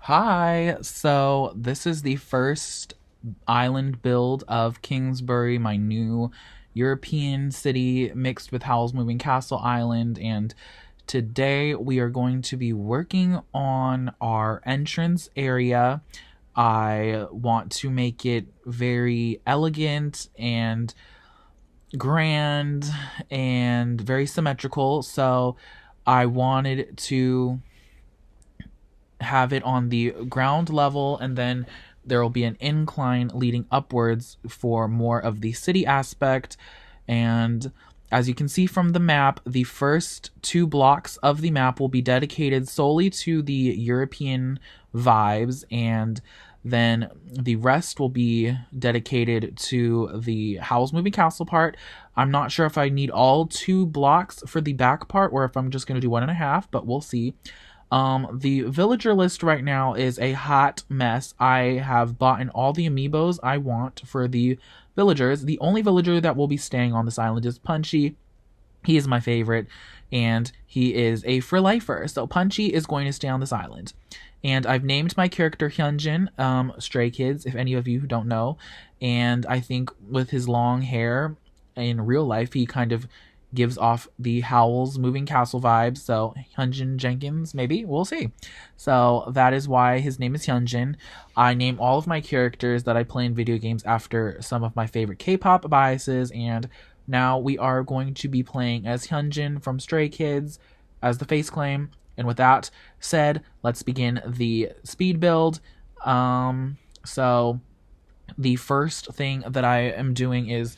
Hi, so this is the first island build of Kingsbury, my new European city mixed with Howl's Moving Castle Island, and today we are going to be working on our entrance area. I want to make it very elegant and grand and very symmetrical, so I wanted to have it on the ground level, and then there will be an incline leading upwards for more of the city aspect. And as you can see from the map, the first two blocks of the map will be dedicated solely to the European vibes, and then the rest will be dedicated to the Howl's Moving Castle part. I'm not sure if I need all two blocks for the back part or if I'm just going to do 1.5, but we'll see. The villager list right now is a hot mess. I have bought in all the amiibos I want for the villagers. The only villager that will be staying on this island is Punchy. He is my favorite, and he is a for lifer. So Punchy is going to stay on this island. And I've named my character Hyunjin, Stray Kids, if any of you don't know. And I think with his long hair in real life, he kind of gives off the Howl's Moving Castle vibes. So Hyunjin Jenkins, maybe, we'll see. So that is why his name is Hyunjin. I name all of my characters that I play in video games after some of my favorite K-pop biases, and now we are going to be playing as Hyunjin from Stray Kids as the face claim. And with that said, let's begin the speed build. So the first thing that I am doing is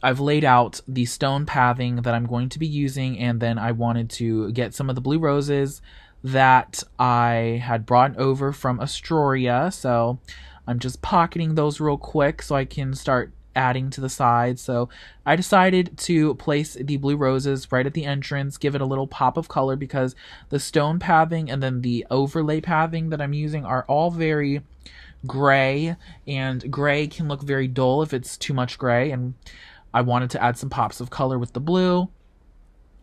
I've laid out the stone pathing that I'm going to be using, and then I wanted to get some of the blue roses that I had brought over from Astoria. So I'm just pocketing those real quick so I can start adding to the sides. So I decided to place the blue roses right at the entrance, give it a little pop of color, because the stone pathing and then the overlay pathing that I'm using are all very gray, and gray can look very dull if it's too much gray, and I wanted to add some pops of color with the blue.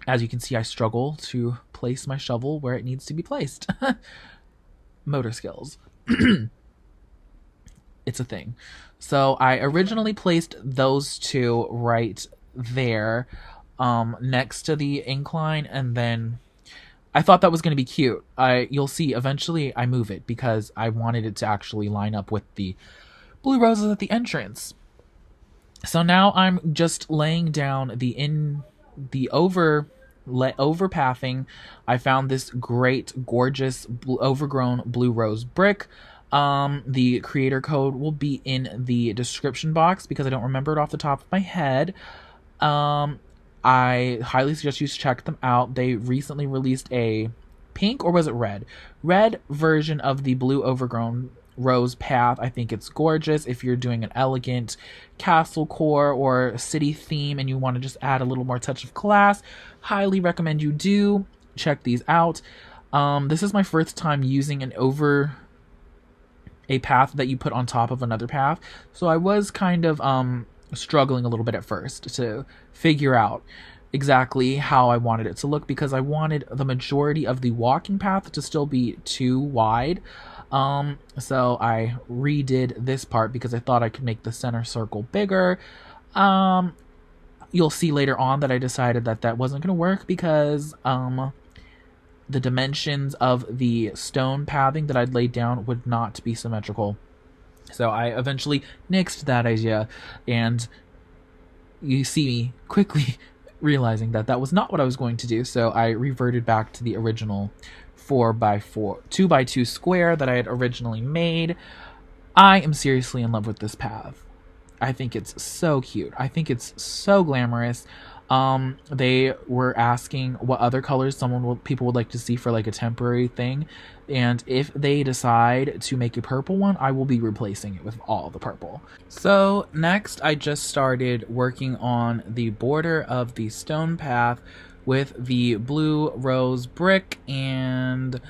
As you can see, I struggle to place my shovel where it needs to be placed. Motor skills. It's a thing. So I originally placed those two right there, next to the incline, and then I thought that was going to be cute. You'll see eventually I move it because I wanted it to actually line up with the blue roses at the entrance. So now I'm just laying down the overpathing. I found this great, gorgeous, overgrown blue rose brick. The creator code will be in the description box because I don't remember it off the top of my head. I highly suggest you check them out. They recently released a pink, or was it red version of the blue overgrown rose path. I think it's gorgeous. If you're doing an elegant castle core or city theme and you want to just add a little more touch of class, highly recommend you do check these out. This is my first time using a path that you put on top of another path, so I was kind of struggling a little bit at first to figure out exactly how I wanted it to look, because I wanted the majority of the walking path to still be too wide. So I redid this part because I thought I could make the center circle bigger. You'll see later on that I decided that that wasn't going to work because, the dimensions of the stone pathing that I'd laid down would not be symmetrical. So I eventually nixed that idea, and you see me quickly realizing that that was not what I was going to do, so I reverted back to the original 4x4, 2x2 square that I had originally made. I am seriously in love with this path. I think it's so cute. I think it's so glamorous. They were asking what other colors people would like to see for like a temporary thing, and if they decide to make a purple one, I will be replacing it with all the purple. So next, I just started working on the border of the stone path with the blue rose brick, and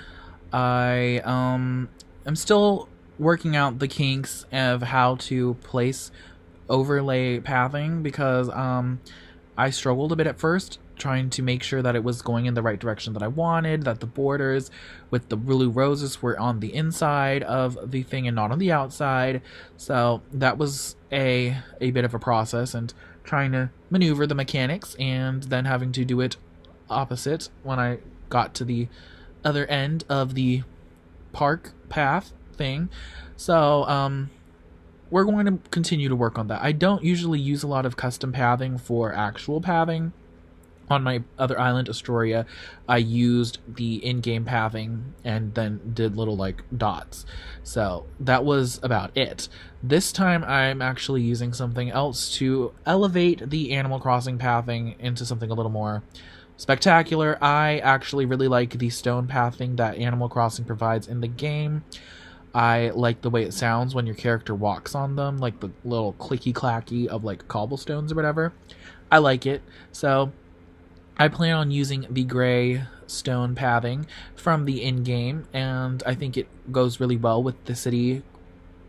I am still working out the kinks of how to place overlay pathing, because I struggled a bit at first trying to make sure that it was going in the right direction that I wanted, that the borders with the blue roses were on the inside of the thing and not on the outside. So that was a bit of a process, and trying to maneuver the mechanics and then having to do it opposite when I got to the other end of the park path thing. So we're going to continue to work on that. I don't usually use a lot of custom pathing for actual pathing. On my other island, Astoria, I used the in-game pathing and then did little like dots. So that was about it. This time I'm actually using something else to elevate the Animal Crossing pathing into something a little more spectacular. I actually really like the stone pathing that Animal Crossing provides in the game. I like the way it sounds when your character walks on them, like the little clicky-clacky of like cobblestones or whatever. I like it. So I plan on using the gray stone pathing from the in-game, and I think it goes really well with the city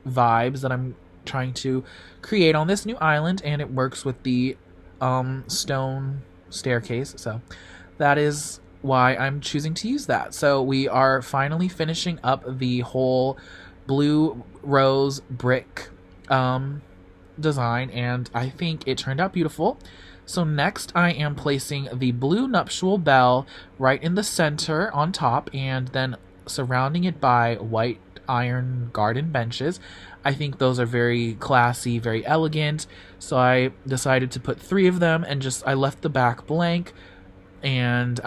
vibes that I'm trying to create on this new island, and it works with the stone staircase. So that is why I'm choosing to use that. So we are finally finishing up the whole blue rose brick design, and I think it turned out beautiful. So next I am placing the blue nuptial bell right in the center on top, and then surrounding it by white iron garden benches. I think those are very classy, very elegant. So I decided to put 3 of them, and I left the back blank. And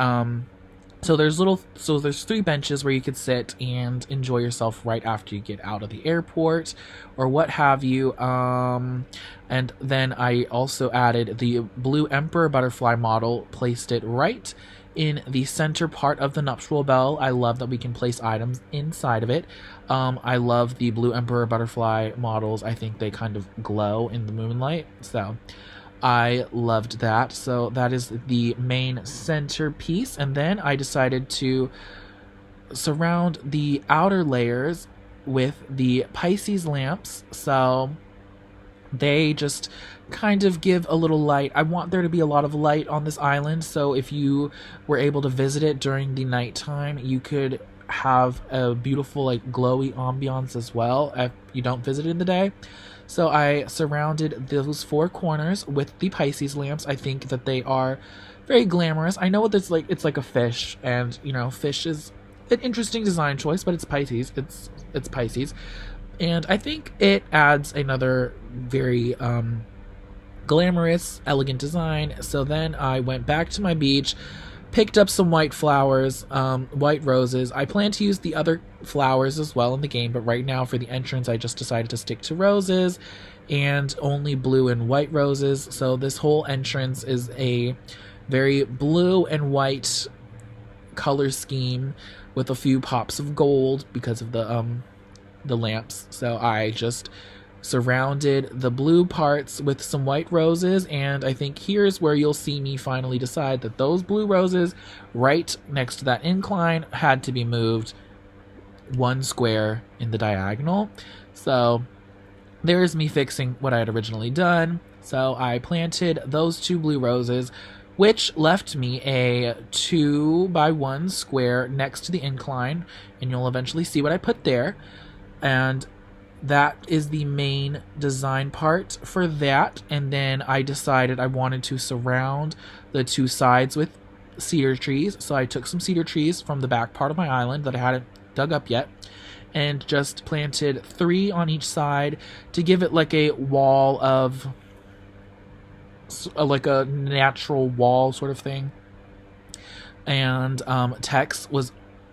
so there's 3 benches where you could sit and enjoy yourself right after you get out of the airport or what have you. And then I also added the blue emperor butterfly model, placed it right in the center part of the nuptial bell. I love that we can place items inside of it. I love the blue emperor butterfly models. I think they kind of glow in the moonlight. So I loved that. So that is the main centerpiece. And then I decided to surround the outer layers with the Pisces lamps. So they just kind of give a little light. I want there to be a lot of light on this island. So if you were able to visit it during the nighttime, you could have a beautiful like glowy ambiance as well if you don't visit it in the day. So I surrounded those 4 corners with the Pisces lamps. I think that they are very glamorous. I know it's like a fish, and you know, fish is an interesting design choice, but it's Pisces. It's Pisces. And I think it adds another very glamorous, elegant design. So then I went back to my beach, picked up some white flowers, white roses. I plan to use the other flowers as well in the game, but right now for the entrance I just decided to stick to roses and only blue and white roses. So this whole entrance is a very blue and white color scheme with a few pops of gold because of the lamps. So I just surrounded the blue parts with some white roses, and I think here's where you'll see me finally decide that those blue roses right next to that incline had to be moved 1 square in the diagonal. So there's me fixing what I had originally done. So I planted those 2 blue roses, which left me a 2x1 square next to the incline, and you'll eventually see what I put there. And that is the main design part for that. And then I decided I wanted to surround the 2 sides with cedar trees. So I took some cedar trees from the back part of my island that I hadn't dug up yet, and just planted 3 on each side to give it like a wall of, like a natural wall sort of thing. And Tex was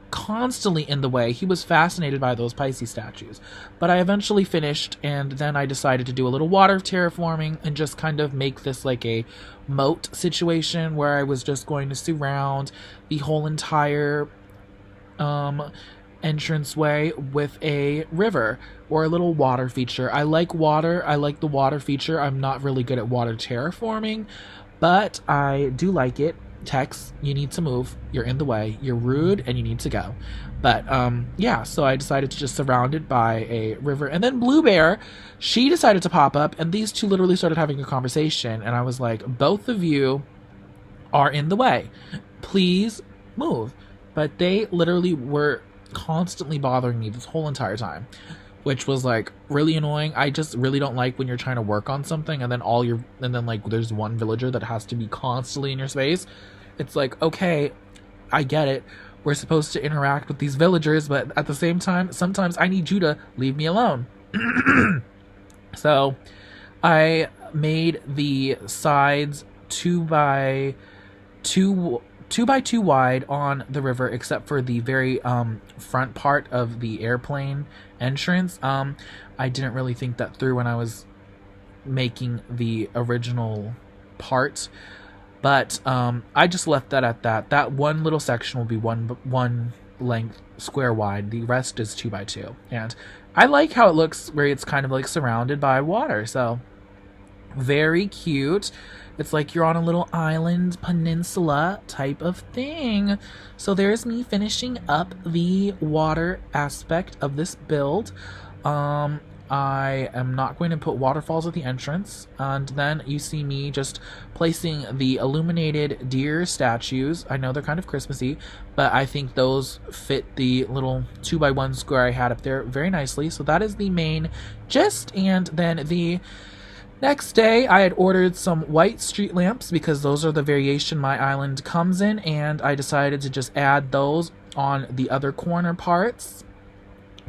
constantly in the way. He was fascinated by those Pisces statues. But I eventually finished, and then I decided to do a little water terraforming and just kind of make this like a moat situation where I was just going to surround the whole entire entranceway with a river or a little water feature. I like water. I like the water feature. I'm not really good at water terraforming, but I do like it. Tex, you need to move. You're in the way. You're rude and you need to go. But yeah, so I decided to just surround it by a river. And then Blue Bear, she decided to pop up, and these two literally started having a conversation. And I was like, both of you are in the way. Please move. But they literally were constantly bothering me this whole entire time, which was like really annoying. I just really don't like when you're trying to work on something and then like there's one villager that has to be constantly in your space. It's like, okay, I get it. We're supposed to interact with these villagers, but at the same time, sometimes I need you to leave me alone. So I made the sides 2x2 wide on the river, except for the very front part of the airplane entrance. I didn't really think that through when I was making the original part, but I just left that at that. That one little section will be one length square wide. The rest is 2x2, and I like how it looks where it's kind of like surrounded by water. So very cute. It's like you're on a little island peninsula type of thing. So there's me finishing up the water aspect of this build. I am not going to put waterfalls at the entrance. And then you see me just placing the illuminated deer statues. I know they're kind of Christmassy, but I think those fit the little 2x1 square I had up there very nicely. So that is the main gist. And then the next day, I had ordered some white street lamps because those are the variation my island comes in, and I decided to just add those on the other corner parts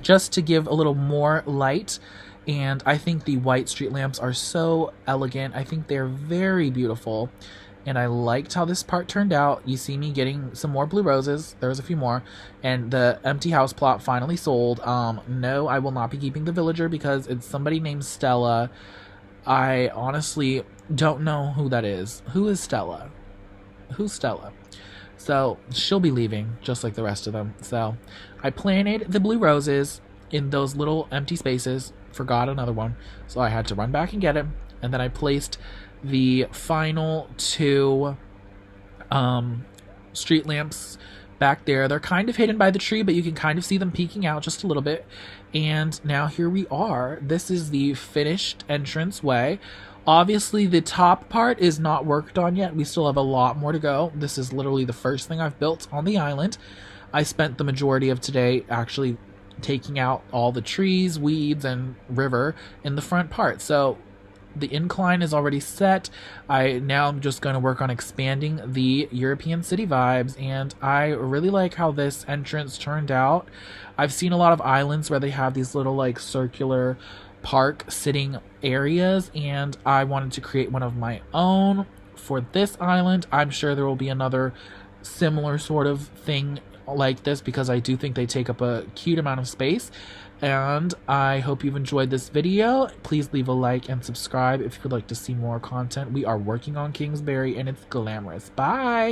just to give a little more light. And I think the white street lamps are so elegant. I think they're very beautiful, and I liked how this part turned out. You see me getting some more blue roses. There's a few more, and the empty house plot finally sold. No, I will not be keeping the villager because it's somebody named Stella. I honestly don't know who that is. Who is Stella? Who's Stella? So she'll be leaving just like the rest of them. So I planted the blue roses in those little empty spaces. Forgot another one, so I had to run back and get it. And then I placed the final two street lamps back there. They're kind of hidden by the tree, but you can kind of see them peeking out just a little bit. And now here we are. This is the finished entrance way. Obviously, the top part is not worked on yet. We still have a lot more to go. This is literally the first thing I've built on the island. I spent the majority of today actually taking out all the trees, weeds, and river in the front part. So the incline is already set. I'm just going to work on expanding the European city vibes, and I really like how this entrance turned out. I've seen a lot of islands where they have these little like circular park sitting areas, and I wanted to create one of my own for this island. I'm sure there will be another similar sort of thing like this because I do think they take up a cute amount of space. And I hope you've enjoyed this video. Please leave a like and subscribe if you'd like to see more content. We are working on Kingsbury and it's glamorous. Bye!